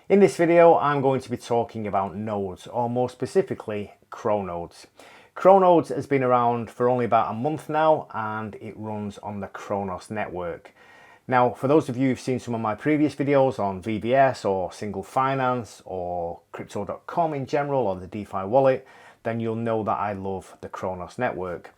In this video, I'm going to be talking about nodes, or more specifically, Cronodes. Cronodes has been around for only about a month now, and it runs on the Cronos network. Now, for those of you who've seen some of my previous videos on VBS or single finance or crypto.com in general or the DeFi wallet, then you'll know that I love the Cronos network.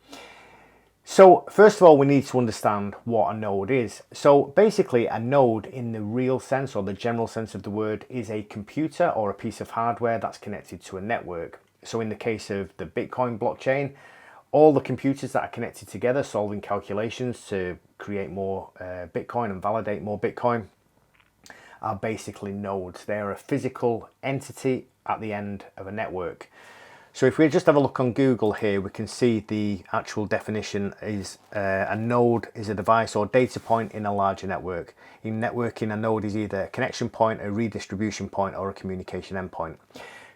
So first of all, we need to understand what a node is. So basically a node in the real sense or the general sense of the word is a computer or a piece of hardware that's connected to a network. So in the case of the Bitcoin blockchain, all the computers that are connected together solving calculations to create more Bitcoin and validate more Bitcoin are basically nodes. They're a physical entity at the end of a network. So if we just have a look on Google here, we can see the actual definition is a node is a device or data point in a larger network. In networking, a node is either a connection point, a redistribution point, or a communication endpoint.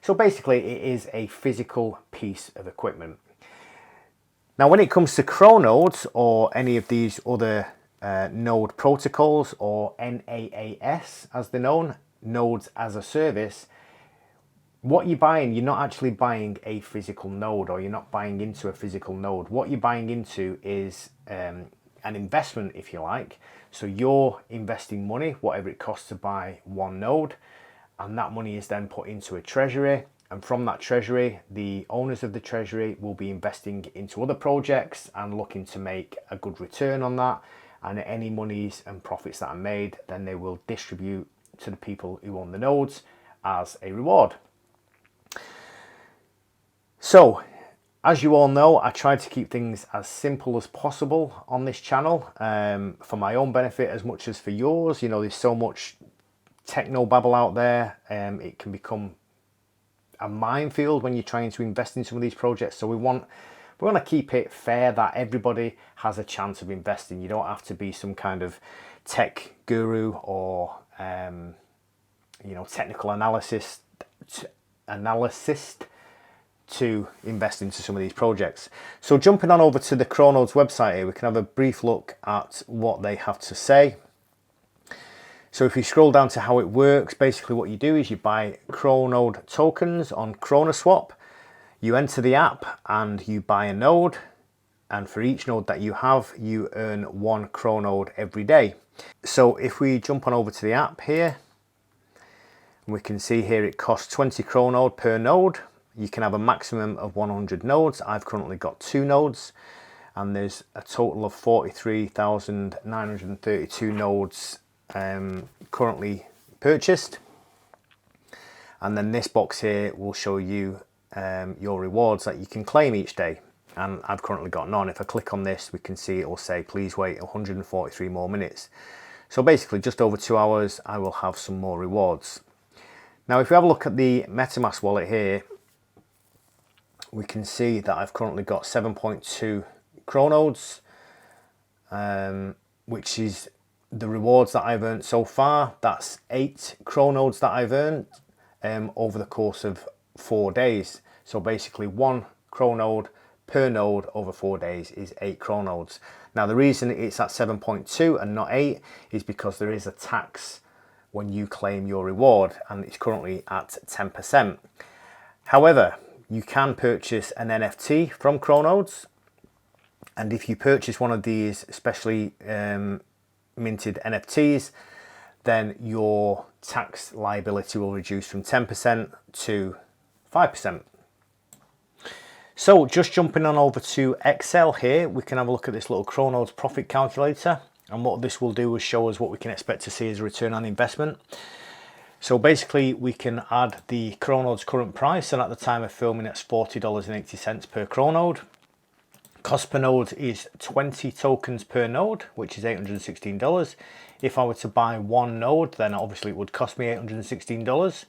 So basically, it is a physical piece of equipment. Now, when it comes to Cronodes or any of these other node protocols or NAAS as they're known, nodes as a service, what you're buying, you're not actually buying a physical node, or you're not buying into a physical node. What you're buying into is an investment, if you like. So you're investing money, whatever it costs to buy one node, and that money is then put into a treasury. And from that treasury, the owners of the treasury will be investing into other projects and looking to make a good return on that. And any monies and profits that are made, then they will distribute to the people who own the nodes as a reward. So, as you all know, I try to keep things as simple as possible on this channel for my own benefit as much as for yours. You know, there's so much techno babble out there. It can become a minefield when you're trying to invest in some of these projects. So we want to keep it fair that everybody has a chance of investing. You don't have to be some kind of tech guru or technical analyst to invest into some of these projects. So jumping on over to the Cronodes website here, we can have a brief look at what they have to say. So if you scroll down to how it works, basically what you do is you buy Cronode tokens on Cronaswap, you enter the app and you buy a node, and for each node that you have, you earn one Cronode every day. So if we jump on over to the app here, we can see here it costs 20 Cronode per node. You can have a maximum of 100 nodes. I've currently got 2 nodes, and there's a total of 43,932 nodes currently purchased. And then this box here will show you your rewards that you can claim each day. And I've currently got none. If I click on this, we can see it will say, please wait 143 more minutes. So basically just over 2 hours, I will have some more rewards. Now, if we have a look at the Metamask wallet here, we can see that I've currently got 7.2 Cronodes, which is the rewards that I've earned so far. That's 8 Cronodes that I've earned over the course of 4 days. So basically 1 Cronode per node over 4 days is 8 Cronodes. Now the reason it's at 7.2 and not 8 is because there is a tax when you claim your reward, and it's currently at 10%. However, you can purchase an NFT from Cronodes, and if you purchase one of these specially minted NFTs, then your tax liability will reduce from 10% to 5%. So just jumping on over to Excel here, we can have a look at this little Cronodes profit calculator, and what this will do is show us what we can expect to see as a return on investment. So basically we can add the Cronodes current price, and at the time of filming it's $40.80 per Cronode. Cost per node is 20 tokens per node, which is $816. If I were to buy one node, then obviously it would cost me $816.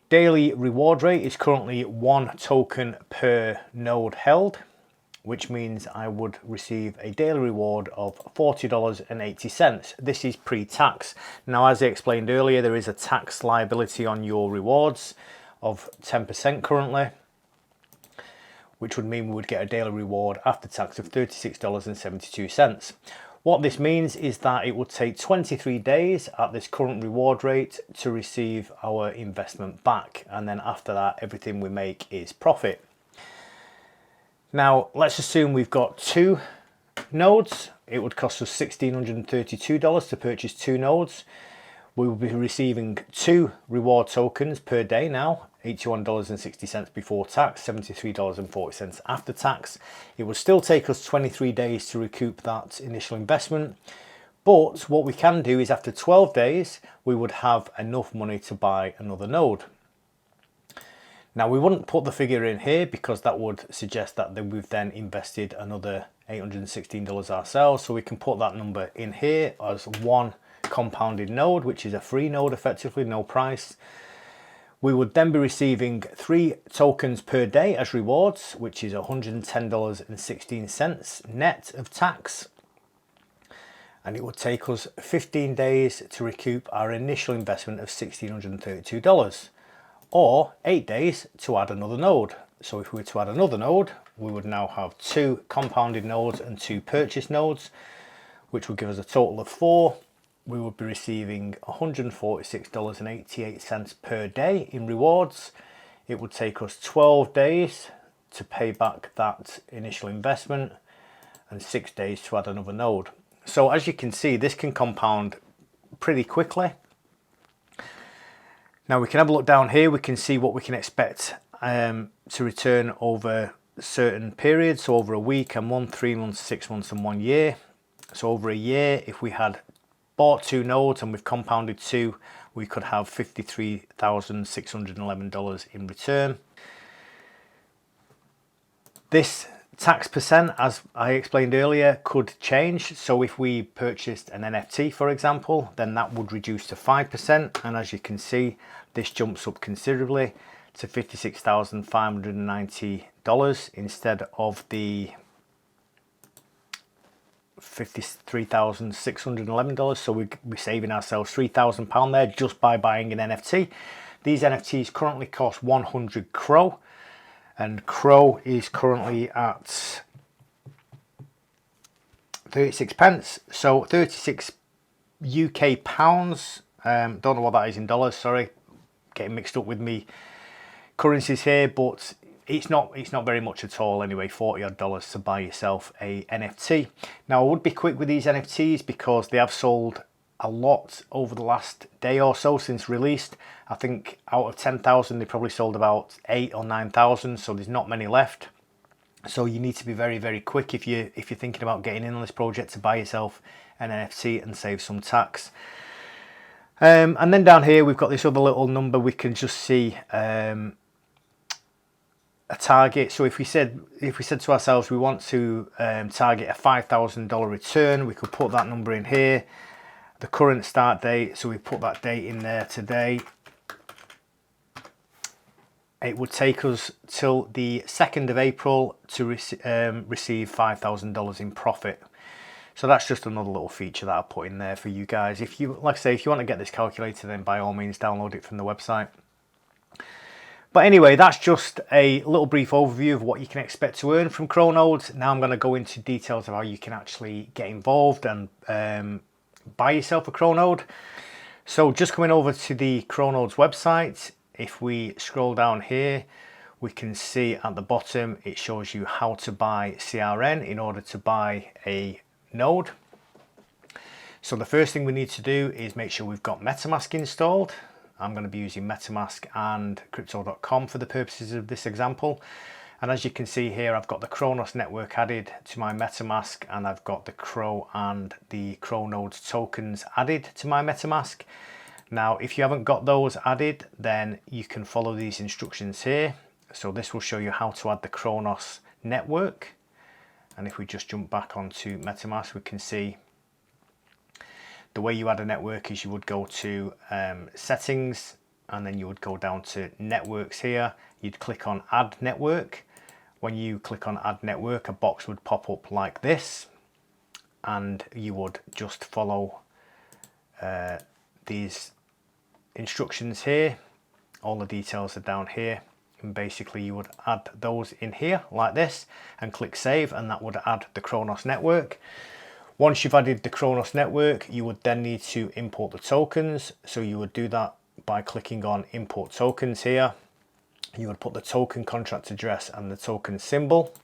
Daily reward rate is currently 1 token per node held, which means I would receive a daily reward of $40.80. This is pre-tax. Now, as I explained earlier, there is a tax liability on your rewards of 10% currently, which would mean we would get a daily reward after tax of $36.72. What this means is that it would take 23 days at this current reward rate to receive our investment back, and then after that everything we make is profit. Now let's assume we've got 2 nodes. It would cost us $1,632 to purchase 2 nodes. We will be receiving 2 reward tokens per day now, $81.60 before tax, $73.40 after tax. It will still take us 23 days to recoup that initial investment, but what we can do is after 12 days we would have enough money to buy another node. Now we wouldn't put the figure in here because that would suggest that we've then invested another $816 ourselves, so we can put that number in here as 1 compounded node, which is a free node, effectively no price. We would then be receiving 3 tokens per day as rewards, which is $110.16 net of tax, and it would take us 15 days to recoup our initial investment of $1,632, or 8 days to add another node. So if we were to add another node, we would now have 2 compounded nodes and 2 purchase nodes, which would give us a total of 4. We would be receiving $146.88 per day in rewards. It would take us 12 days to pay back that initial investment and 6 days to add another node. So as you can see, this can compound pretty quickly. Now we can have a look down here. We can see what we can expect to return over certain periods. So over a week, a month, 3 months, 6 months and 1 year. So over a year, if we had bought 2 nodes and we've compounded 2, we could have $53,611 in return. This tax percent, as I explained earlier, could change. So if we purchased an NFT, for example, then that would reduce to 5%, and as you can see, this jumps up considerably to $56,590 instead of the $53,611. So we're saving ourselves £3,000 there just by buying an NFT. These NFTs currently cost 100 Cro, and Cro is currently at 36 pence, so 36 UK pounds. Don't know what that is in dollars, sorry, getting mixed up with me currencies here, but it's not very much at all anyway, $40 odd to buy yourself a NFT. Now I would be quick with these NFTs because they have sold a lot over the last day or so since released. I think out of 10,000 they probably sold about 8 or 9,000, so there's not many left. So you need to be very quick if you're thinking about getting in on this project to buy yourself an NFT and save some tax. And then down here we've got this other little number. We can just see a target. So if we said to ourselves we want to target a $5,000 return, we could put that number in here. The current start date, so we put that date in there today. It would take us till the 2nd of April to receive $5,000 in profit. So that's just another little feature that I put in there for you guys. If you, like I say, if you want to get this calculator, then by all means download it from the website. But anyway, that's just a little brief overview of what you can expect to earn from Cronodes. Now I'm going to go into details of how you can actually get involved and buy yourself a Cronode. So just coming over to the Cronodes website, if we scroll down here, we can see at the bottom it shows you how to buy CRN in order to buy a node. So the first thing we need to do is make sure we've got Metamask installed. I'm going to be using Metamask and crypto.com for the purposes of this example. And as you can see here, I've got the Cronos network added to my Metamask, and I've got the Cro and the Cronodes tokens added to my Metamask. Now, if you haven't got those added, then you can follow these instructions here. So this will show you how to add the Cronos network. And if we just jump back onto Metamask, we can see the way you add a network is you would go to settings, and then you would go down to networks here. You'd click on add network. When you click on add network, a box would pop up like this, and you would just follow these instructions here. All the details are down here, and basically you would add those in here like this and click save, and that would add the Cronos network. Once you've added the Cronos network, you would then need to import the tokens. So you would do that by clicking on import tokens here. You would put the token contract address and the token symbol.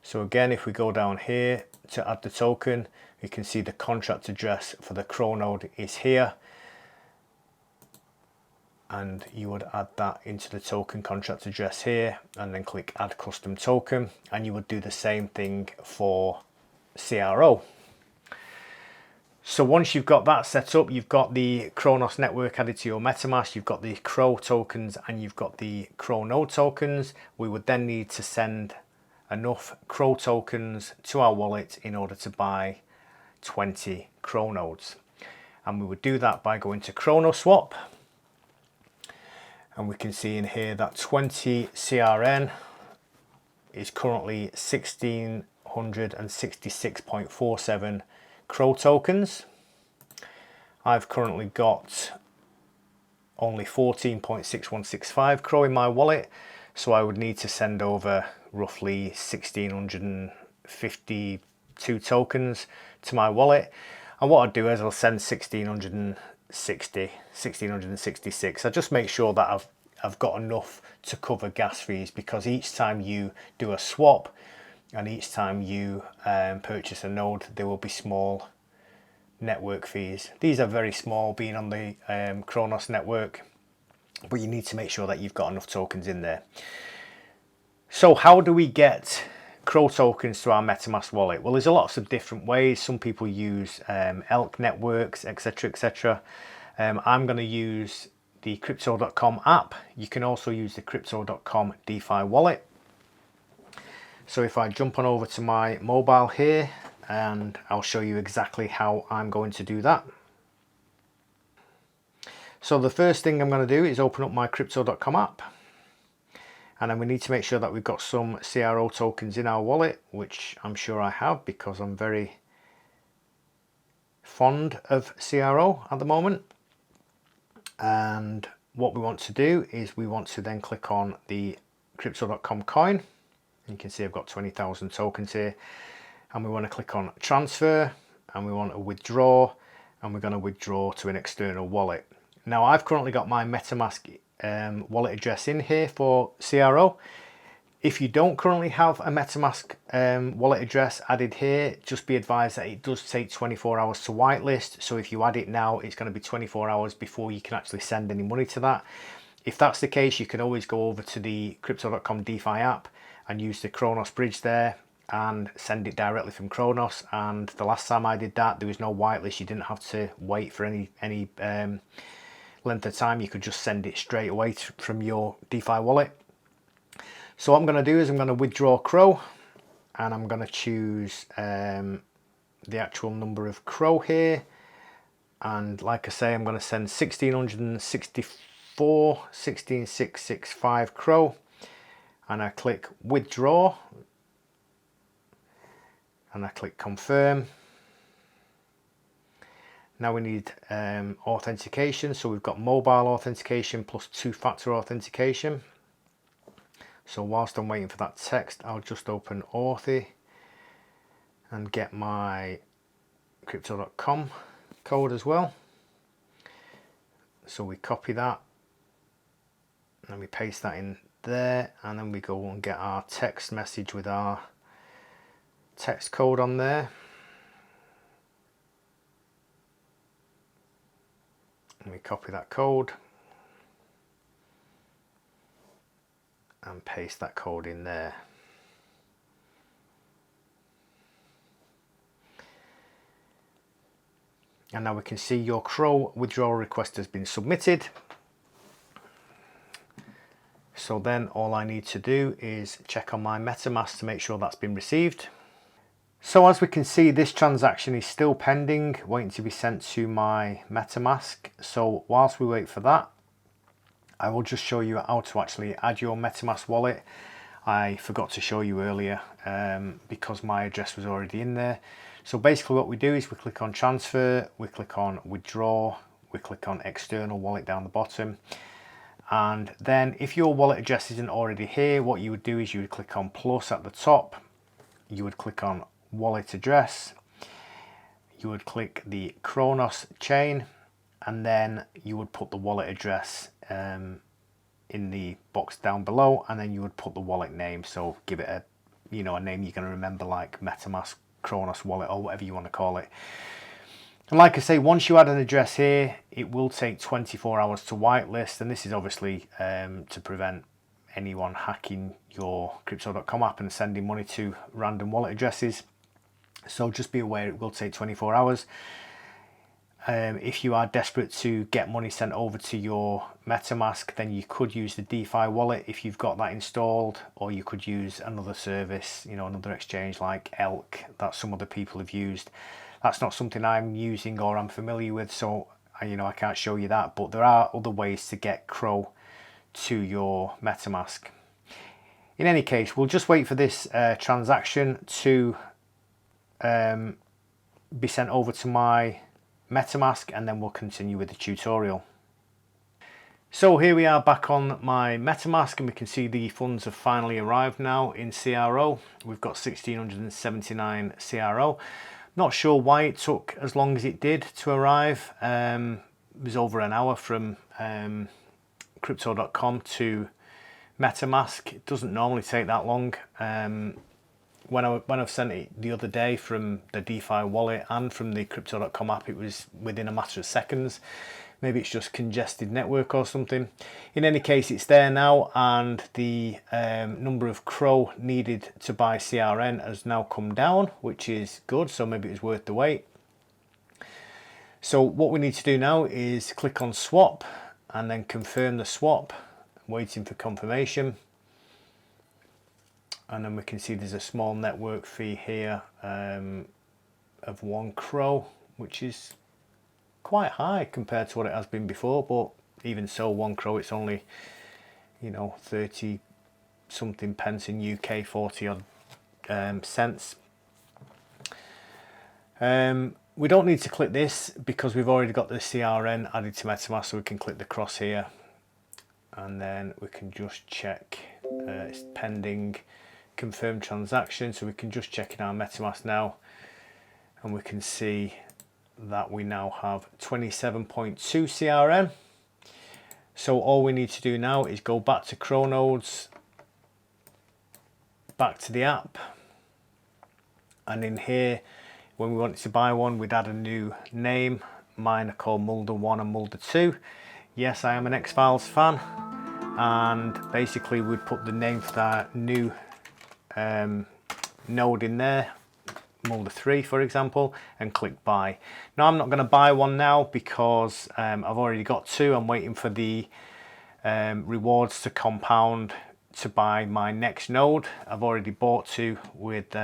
So again, if we go down here to add the token, you can see the contract address for the Cronode is here. And you would add that into the token contract address here and then click add custom token, and you would do the same thing for CRO. So once you've got that set up, you've got the Cronos network added to your MetaMask, you've got the Crow tokens and you've got the Cronode tokens. We would then need to send enough Crow tokens to our wallet in order to buy 20 Cronodes. And we would do that by going to Cronaswap. And we can see in here that 20 CRN is currently 1666.47 Crow tokens. I've currently got only 14.6165 Crow in my wallet, so I would need to send over roughly 1652 tokens to my wallet. And what I'll do is I'll send 1666. I just make sure that I've got enough to cover gas fees, because each time you do a swap and each time you purchase a node, there will be small network fees. These are very small, being on the Cronos network, but you need to make sure that you've got enough tokens in there. So how do we get Crow tokens to our MetaMask wallet? Well, there's lots of different ways. Some people use elk networks, etc, etc. I'm going to use the Crypto.com app. You can also use the Crypto.com DeFi wallet. So if I jump on over to my mobile here, and I'll show you exactly how I'm going to do that. So the first thing I'm going to do is open up my Crypto.com app. And then we need to make sure that we've got some CRO tokens in our wallet, which I'm sure I have, because I'm very fond of CRO at the moment. And what we want to do is we want to then click on the Crypto.com coin. And you can see I've got 20,000 tokens here. And we want to click on transfer, and we want to withdraw, and we're going to withdraw to an external wallet. Now I've currently got my MetaMask wallet address in here for CRO. If you don't currently have a MetaMask wallet address added here, just be advised that it does take 24 hours to whitelist. So if you add it now, it's going to be 24 hours before you can actually send any money to that. If that's the case, you can always go over to the Crypto.com DeFi app and use the Cronos bridge there and send it directly from Cronos. And the last time I did that, there was no whitelist. You didn't have to wait for any length of time. You could just send it straight away from your DeFi wallet. So what I'm going to do is I'm going to withdraw Crow, and I'm going to choose the actual number of Crow here. And like I say, I'm going to send 16665 Crow, and I click withdraw, and I click confirm. Now we need authentication, so we've got mobile authentication plus two-factor authentication. So whilst I'm waiting for that text, I'll just open Authy and get my Crypto.com code as well. So we copy that and we paste that in there, and then we go and get our text message with our text code on there. And we copy that code and paste that code in there. And now we can see your Crow withdrawal request has been submitted. So then all I need to do is check on my MetaMask to make sure that's been received. So as we can see, this transaction is still pending, waiting to be sent to my MetaMask. So whilst we wait for that, I will just show you how to actually add your MetaMask wallet. I forgot to show you earlier because my address was already in there. So basically what we do is we click on transfer, we click on withdraw, we click on external wallet down the bottom. And then if your wallet address isn't already here, what you would do is you would click on plus at the top. You would click on wallet address. you would click the Cronos chain, and then you would put the wallet address in the box down below, and then you would put the wallet name. So give it a, you know, a name you're going to remember, like Metamask Cronos wallet or whatever you want to call it. And like I say, once you add an address here, it will take 24 hours to whitelist, and this is obviously to prevent anyone hacking your Crypto.com app and sending money to random wallet addresses. So just be aware it will take 24 hours. If you are desperate to get money sent over to your Metamask, then you could use the DeFi wallet if you've got that installed, or you could use another service, you know, another exchange like Elk that some other people have used. That's not something I'm using or I'm familiar with, so you know, I can't show you that, but there are other ways to get Crow to your Metamask. In any case, we'll just wait for this transaction to be sent over to my Metamask, and then we'll continue with the tutorial. So here we are back on my Metamask, and we can see the funds have finally arrived now in CRO. We've got 1679 CRO. Not sure why it took as long as it did to arrive. It was over an hour from Crypto.com to Metamask. It doesn't normally take that long. When I've sent it the other day from the DeFi wallet and from the Crypto.com app, it was within a matter of seconds. Maybe it's just congested network or something. In any case, it's there now, and the number of Crow needed to buy CRN has now come down, which is good, so maybe it's worth the wait. So what we need to do now is click on swap and then confirm the swap. I'm waiting for confirmation. And then we can see there's a small network fee here of 1 Crow, which is quite high compared to what it has been before, but even so, 1 Crow, it's only, you know, 30 something pence in UK, 40 odd cents. We don't need to click this because we've already got the CRN added to MetaMask, so we can click the cross here, and then we can just check it's pending confirmed transaction, so we can just check in our MetaMask now, and we can see that we now have 27.2 CRN. So all we need to do now is go back to Cronodes, back to the app, and in here, when we wanted to buy one, we'd add a new name. Mine are called Mulder 1 and Mulder 2. Yes, I am an X-Files fan, and basically we'd put the name for that new node in there, Mulder 3 for example, and click buy. Now I'm not going to buy one now because I've already got 2. I'm waiting for the rewards to compound to buy my next node. I've already bought 2 with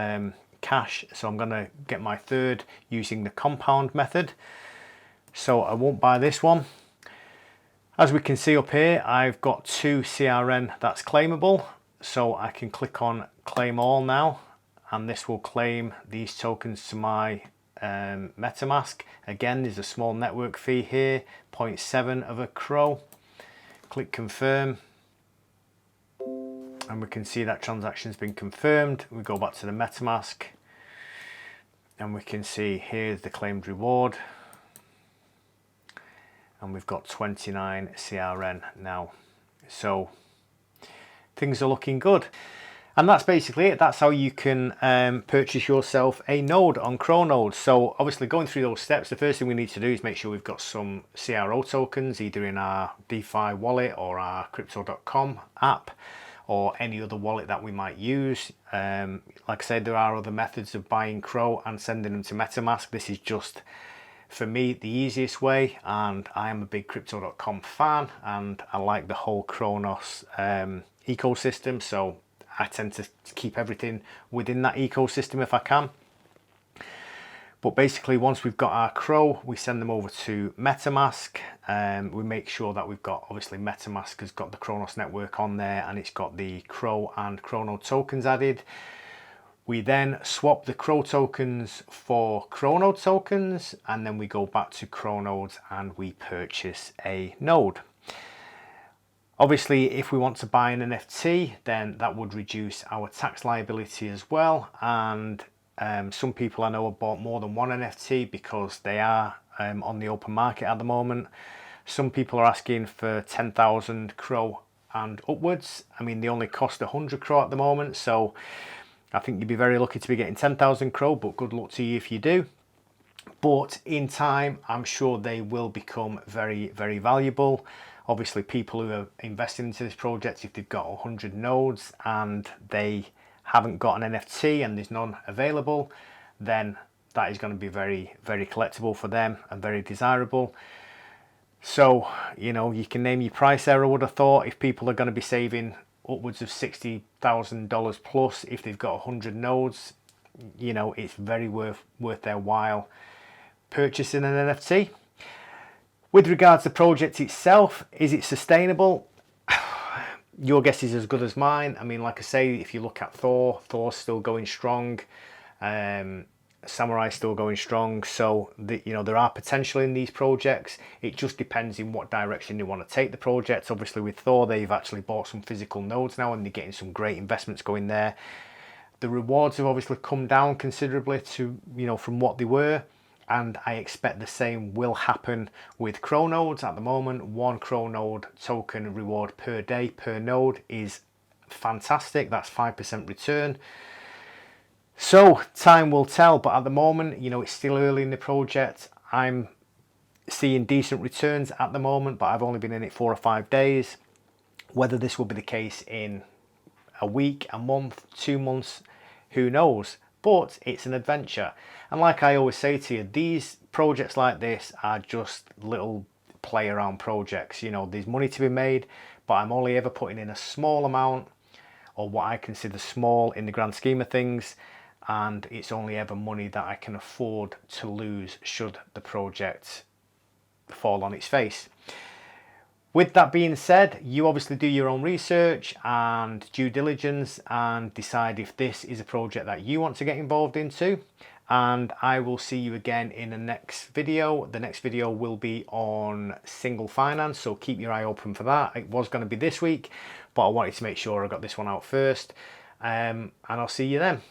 cash, so I'm going to get my 3rd using the compound method, so I won't buy this one. As we can see up here, I've got 2 CRN that's claimable, so I can click on claim all now, and this will claim these tokens to my MetaMask. Again, there's a small network fee here, 0.7 of a Crow. Click confirm, and we can see that transaction's been confirmed. We go back to the MetaMask, and we can see here's the claimed reward, and we've got 29 CRN now. So things are looking good. And that's basically it. That's how you can purchase yourself a node on Cronodes. So obviously, going through those steps, the first thing we need to do is make sure we've got some CRO tokens, either in our DeFi wallet or our Crypto.com app, or any other wallet that we might use. Like I said, there are other methods of buying Crow and sending them to MetaMask. This is just, for me, the easiest way, and I am a big Crypto.com fan, and I like the whole Cronos ecosystem, so I tend to keep everything within that ecosystem if I can. But basically, once we've got our Crow, we send them over to MetaMask. We make sure that we've got, obviously MetaMask has got the Cronos network on there, and it's got the Crow and Chrono tokens added. We then swap the Crow tokens for Chronode tokens, and then we go back to Cronodes and we purchase a node. Obviously, if we want to buy an NFT, then that would reduce our tax liability as well, and Some people I know have bought more than one NFT because they are on the open market at the moment. Some people are asking for 10,000 Crow and upwards. I mean, they only cost 100 Crow at the moment, so I think you'd be very lucky to be getting 10,000 Crow, but good luck to you if you do. But in time, I'm sure they will become very, very valuable. Obviously, people who are investing into this project, if they've got 100 nodes and they haven't got an NFT and there's none available, then that is going to be very, very collectible for them and very desirable. So, you know, you can name your price there, I would have thought, if people are going to be saving upwards of $60,000 plus if they've got 100 nodes, you know, it's very worth their while purchasing an NFT. With regards to the project itself, is it sustainable? Your guess is as good as mine. I mean, like I say, if you look at Thor's still going strong. Samurai's still going strong. So, you know, there are potential in these projects. It just depends in what direction they want to take the project. Obviously, with Thor, they've actually bought some physical nodes now and they're getting some great investments going there. The rewards have obviously come down considerably to, you know, from what they were. And I expect the same will happen with Cronodes. At the moment, 1 Cronode token reward per day per node is fantastic. That's 5% return. So time will tell, but at the moment, you know, it's still early in the project. I'm seeing decent returns at the moment, but I've only been in it 4 or 5 days. Whether this will be the case in a week, a month, 2 months, who knows? But it's an adventure. And like I always say to you, these projects like this are just little play around projects. You know, there's money to be made, but I'm only ever putting in a small amount, or what I consider small in the grand scheme of things. And it's only ever money that I can afford to lose should the project fall on its face. With that being said, you obviously do your own research and due diligence and decide if this is a project that you want to get involved into. And I will see you again in the next video. The next video will be on single finance, so keep your eye open for that. It was going to be this week, but I wanted to make sure I got this one out first. And I'll see you then.